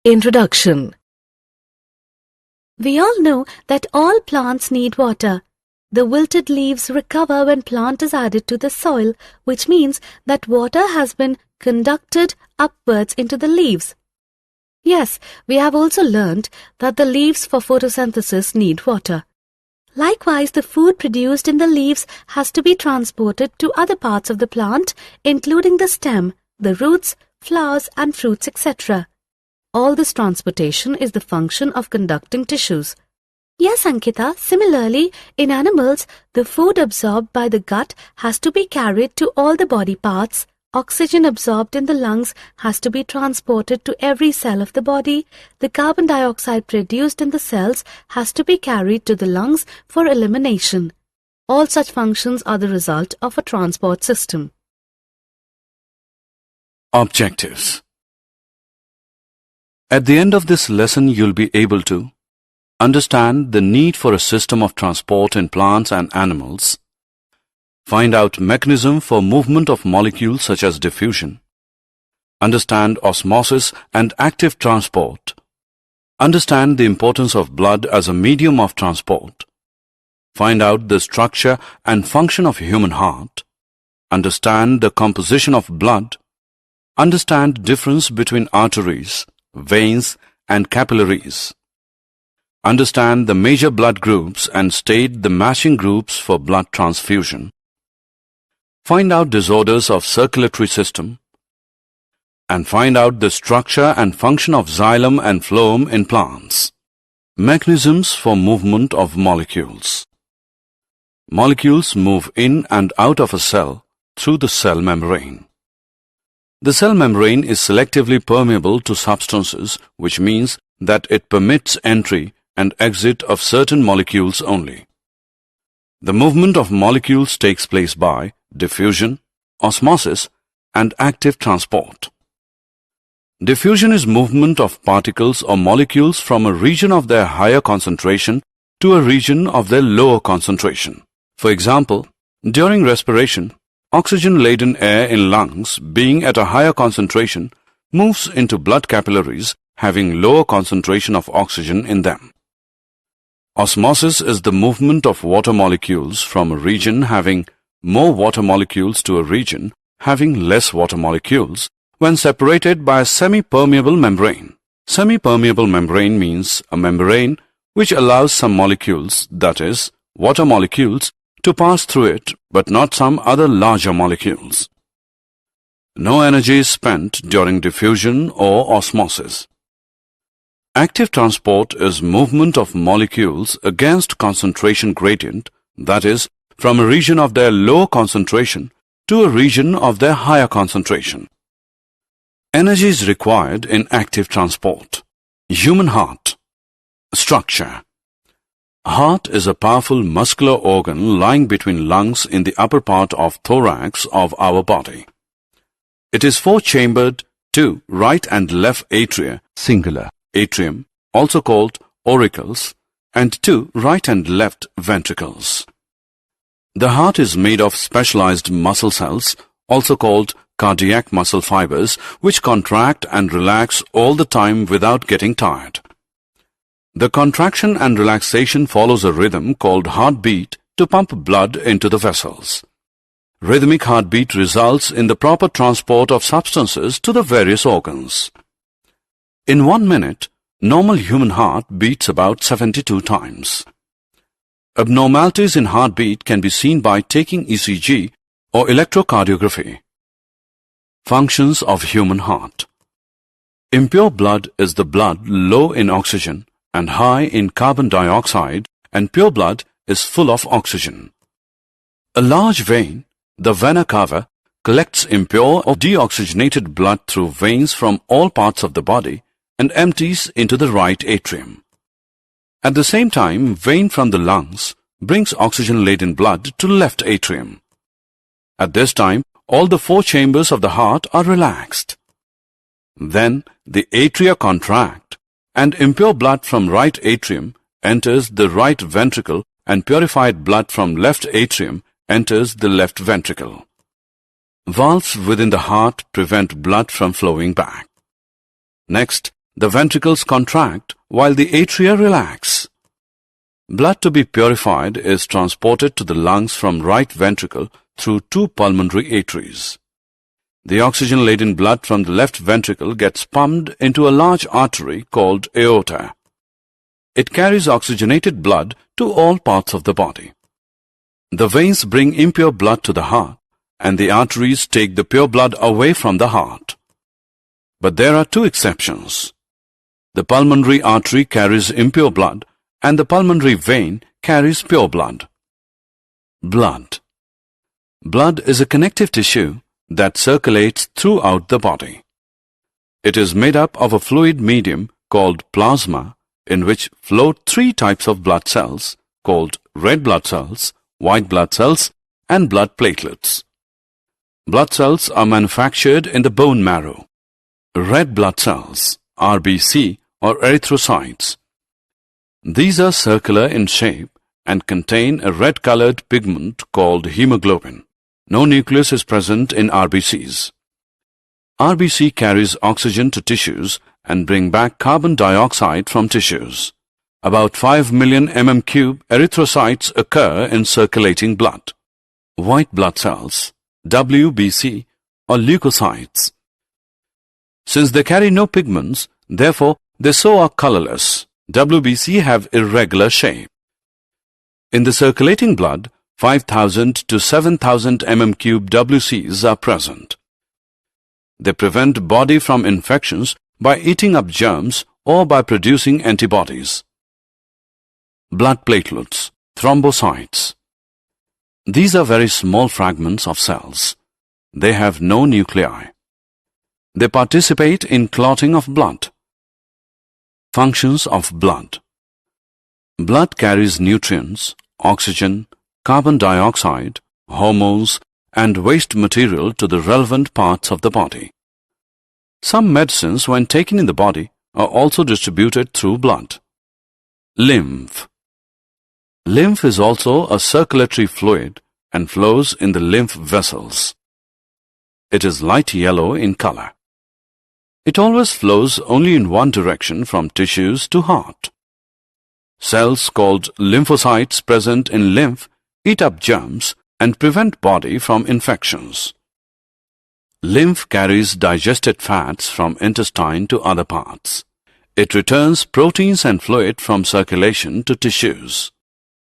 Introduction. We all know that all plants need water. The wilted leaves recover when plant is added to the soil, which means that water has been conducted upwards into the leaves. Yes, we have also learned that the leaves for photosynthesis need water. Likewise, the food produced in the leaves has to be transported to other parts of the plant, including the stem, the roots, flowers and fruits, etc. All this transportation is the function of conducting tissues. Yes, Ankita, similarly, in animals, the food absorbed by the gut has to be carried to all the body parts. Oxygen absorbed in the lungs has to be transported to every cell of the body. The carbon dioxide produced in the cells has to be carried to the lungs for elimination. All such functions are the result of a transport system. Objectives. At the end of this lesson, you'll be able to understand the need for a system of transport in plants and animals, find out mechanism for movement of molecules such as diffusion, understand osmosis and active transport, understand the importance of blood as a medium of transport, find out the structure and function of human heart, understand the composition of blood, understand difference between arteries, veins and capillaries. Understand the major blood groups and state the matching groups for blood transfusion. Find out disorders of circulatory system. And find out the structure and function of xylem and phloem in plants. Mechanisms for movement of molecules. Molecules move in and out of a cell through the cell membrane. The cell membrane is selectively permeable to substances, which means that it permits entry and exit of certain molecules only. The movement of molecules takes place by diffusion, osmosis, and active transport. Diffusion is movement of particles or molecules from a region of their higher concentration to a region of their lower concentration. For example, during respiration, oxygen-laden air in lungs, being at a higher concentration, moves into blood capillaries having lower concentration of oxygen in them. Osmosis is the movement of water molecules from a region having more water molecules to a region having less water molecules when separated by a semi-permeable membrane. Semi-permeable membrane means a membrane which allows some molecules, that is, water molecules, to pass through it, but not some other larger molecules. No energy is spent during diffusion or osmosis. Active transport is movement of molecules against concentration gradient, that is, from a region of their low concentration to a region of their higher concentration. Energy is required in active transport. Human heart. Structure. Heart is a powerful muscular organ lying between lungs in the upper part of thorax of our body. It is four-chambered, two right and left atria, singular, atrium, also called auricles, and two right and left ventricles. The heart is made of specialized muscle cells, also called cardiac muscle fibers, which contract and relax all the time without getting tired. The contraction and relaxation follows a rhythm called heartbeat to pump blood into the vessels. Rhythmic heartbeat results in the proper transport of substances to the various organs. In 1 minute, normal human heart beats about 72 times. Abnormalities in heartbeat can be seen by taking ECG or electrocardiography. Functions of human heart. Impure blood is the blood low in oxygen and high in carbon dioxide, and pure blood is full of oxygen. A large vein, the vena cava, collects impure or deoxygenated blood through veins from all parts of the body and empties into the right atrium. At the same time, vein from the lungs brings oxygen-laden blood to left atrium. At this time, all the four chambers of the heart are relaxed. Then the atria contract, and impure blood from right atrium enters the right ventricle and purified blood from left atrium enters the left ventricle. Valves within the heart prevent blood from flowing back. Next, the ventricles contract while the atria relax. Blood to be purified is transported to the lungs from right ventricle through two pulmonary arteries. The oxygen-laden blood from the left ventricle gets pumped into a large artery called aorta. It carries oxygenated blood to all parts of the body. The veins bring impure blood to the heart, and the arteries take the pure blood away from the heart. But there are two exceptions. The pulmonary artery carries impure blood, and the pulmonary vein carries pure blood. Blood. Blood is a connective tissue that circulates throughout the body. It is made up of a fluid medium called plasma, in which float three types of blood cells called red blood cells, white blood cells, and blood platelets. Blood cells are manufactured in the bone marrow. Red blood cells, RBC, or erythrocytes. These are circular in shape and contain a red-colored pigment called hemoglobin. No nucleus is present in RBCs. RBC carries oxygen to tissues and bring back carbon dioxide from tissues. About 5 million mm³ erythrocytes occur in circulating blood. White blood cells, WBC, or leukocytes. Since they carry no pigments, therefore they so are colorless. WBC have irregular shape. In the circulating blood, 5,000 to 7,000 mm³ WCs are present. They prevent body from infections by eating up germs or by producing antibodies. Blood platelets, thrombocytes. These are very small fragments of cells. They have no nuclei. They participate in clotting of blood. Functions of blood. Blood carries nutrients, oxygen, carbon dioxide, hormones, and waste material to the relevant parts of the body. Some medicines, when taken in the body, are also distributed through blood. Lymph. Lymph is also a circulatory fluid and flows in the lymph vessels. It is light yellow in color. It always flows only in one direction from tissues to heart. Cells called lymphocytes present in lymph eat up germs and prevent body from infections. Lymph carries digested fats from intestine to other parts. It returns proteins and fluid from circulation to tissues.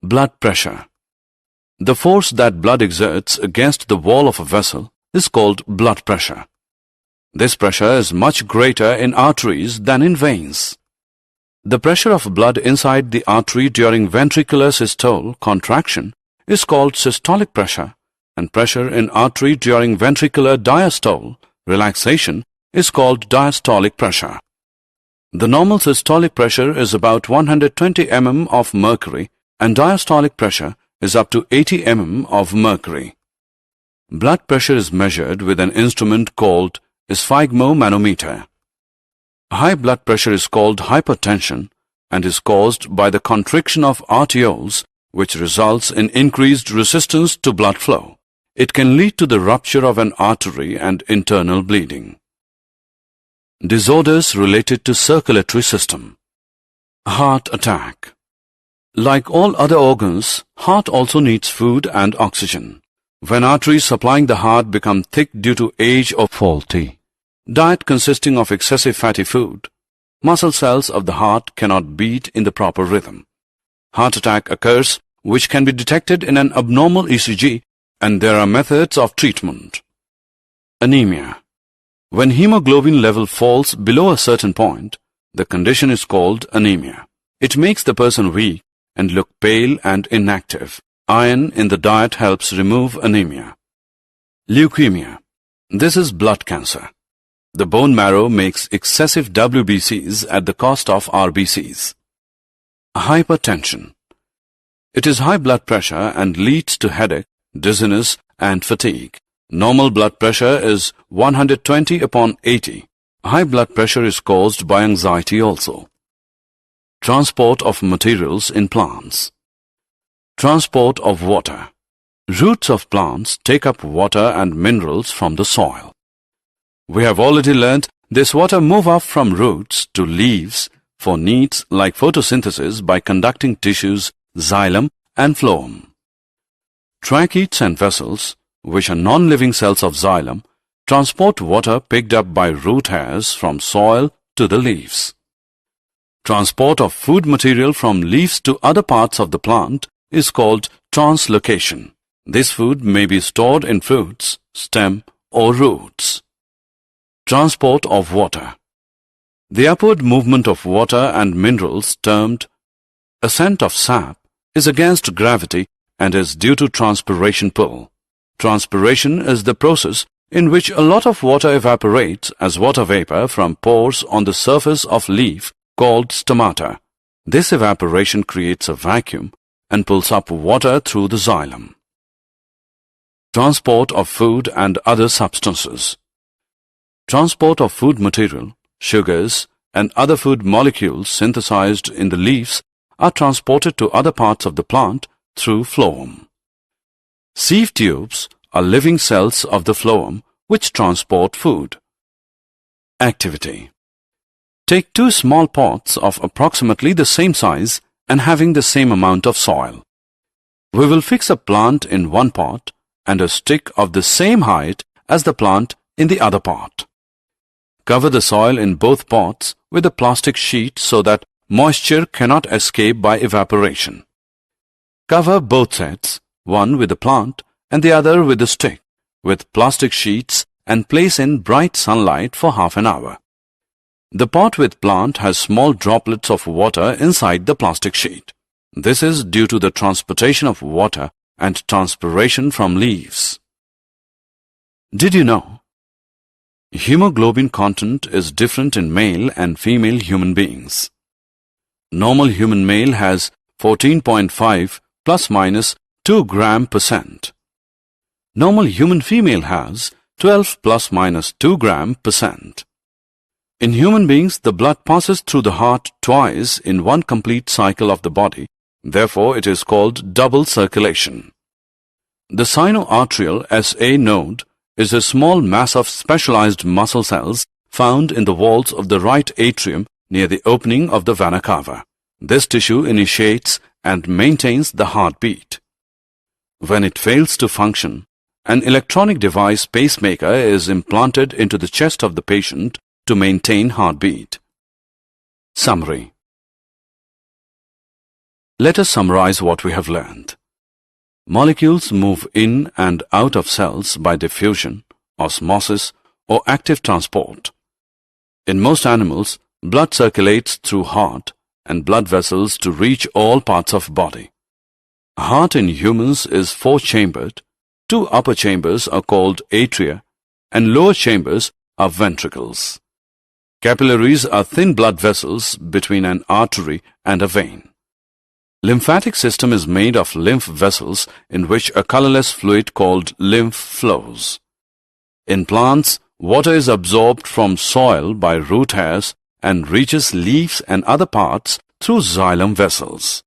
Blood pressure. The force that blood exerts against the wall of a vessel is called blood pressure. This pressure is much greater in arteries than in veins. The pressure of blood inside the artery during ventricular systole contraction is called systolic pressure, and pressure in artery during ventricular diastole relaxation is called diastolic pressure. The normal systolic pressure is about 120 mm of mercury and diastolic pressure is up to 80 mm of mercury. Blood pressure is measured with an instrument called sphygmomanometer. High blood pressure is called hypertension and is caused by the constriction of arterioles, which results in increased resistance to blood flow. It can lead to the rupture of an artery and internal bleeding. Disorders related to circulatory system. Heart attack. Like all other organs, heart also needs food and oxygen. When arteries supplying the heart become thick due to age or faulty diet consisting of excessive fatty food, muscle cells of the heart cannot beat in the proper rhythm. Heart attack occurs, which can be detected in an abnormal ECG, and there are methods of treatment. Anemia. When hemoglobin level falls below a certain point, the condition is called anemia. It makes the person weak and look pale and inactive. Iron in the diet helps remove anemia. Leukemia. This is blood cancer. The bone marrow makes excessive WBCs at the cost of RBCs. Hypertension. It is high blood pressure and leads to headache, dizziness, and fatigue. Normal blood pressure is 120/80. High blood pressure is caused by anxiety also. Transport of materials in plants. Transport of water. Roots of plants take up water and minerals from the soil. We have already learnt This water moves up from roots to leaves for needs like photosynthesis by conducting tissues, xylem and phloem. Tracheids and vessels, which are non-living cells of xylem, transport water picked up by root hairs from soil to the leaves. Transport of food material from leaves to other parts of the plant is called translocation. This food may be stored in fruits, stem or roots. Transport of water. The upward movement of water and minerals termed ascent of sap is against gravity and is due to transpiration pull. Transpiration is the process in which a lot of water evaporates as water vapor from pores on the surface of leaf called stomata. This evaporation creates a vacuum and pulls up water through the xylem. Transport of food and other substances. Transport of food material, sugars, and other food molecules synthesized in the leaves are transported to other parts of the plant through phloem. Sieve tubes are living cells of the phloem which transport food. Activity. Take 2 small pots of approximately the same size and having the same amount of soil. We will fix a plant in one pot and a stick of the same height as the plant in the other pot. Cover the soil in both pots with a plastic sheet so that moisture cannot escape by evaporation. Cover both sets, one with the plant and the other with the stick, with plastic sheets and place in bright sunlight for half an hour. The pot with plant has small droplets of water inside the plastic sheet. This is due to the transportation of water and transpiration from leaves. Did you know? Hemoglobin content is different in male and female human beings. Normal human male has 14.5 plus minus 2 gram%. Normal human female has 12 plus minus 2 gram%. In human beings, the blood passes through the heart twice in one complete cycle of the body. Therefore, it is called double circulation. The sinoarterial SA node is a small mass of specialized muscle cells found in the walls of the right atrium near the opening of the vena cava. This tissue initiates and maintains the heartbeat. When it fails to function, an electronic device pacemaker is implanted into the chest of the patient to maintain heartbeat. Summary. Let us summarize what we have learned. Molecules move in and out of cells by diffusion, osmosis, or active transport. In most animals, blood circulates through heart and blood vessels to reach all parts of body. Heart in humans is 4-chambered. 2 upper chambers are called atria and lower chambers are ventricles. Capillaries are thin blood vessels between an artery and a vein. Lymphatic system is made of lymph vessels in which a colorless fluid called lymph flows. In plants, water is absorbed from soil by root hairs and reaches leaves and other parts through xylem vessels.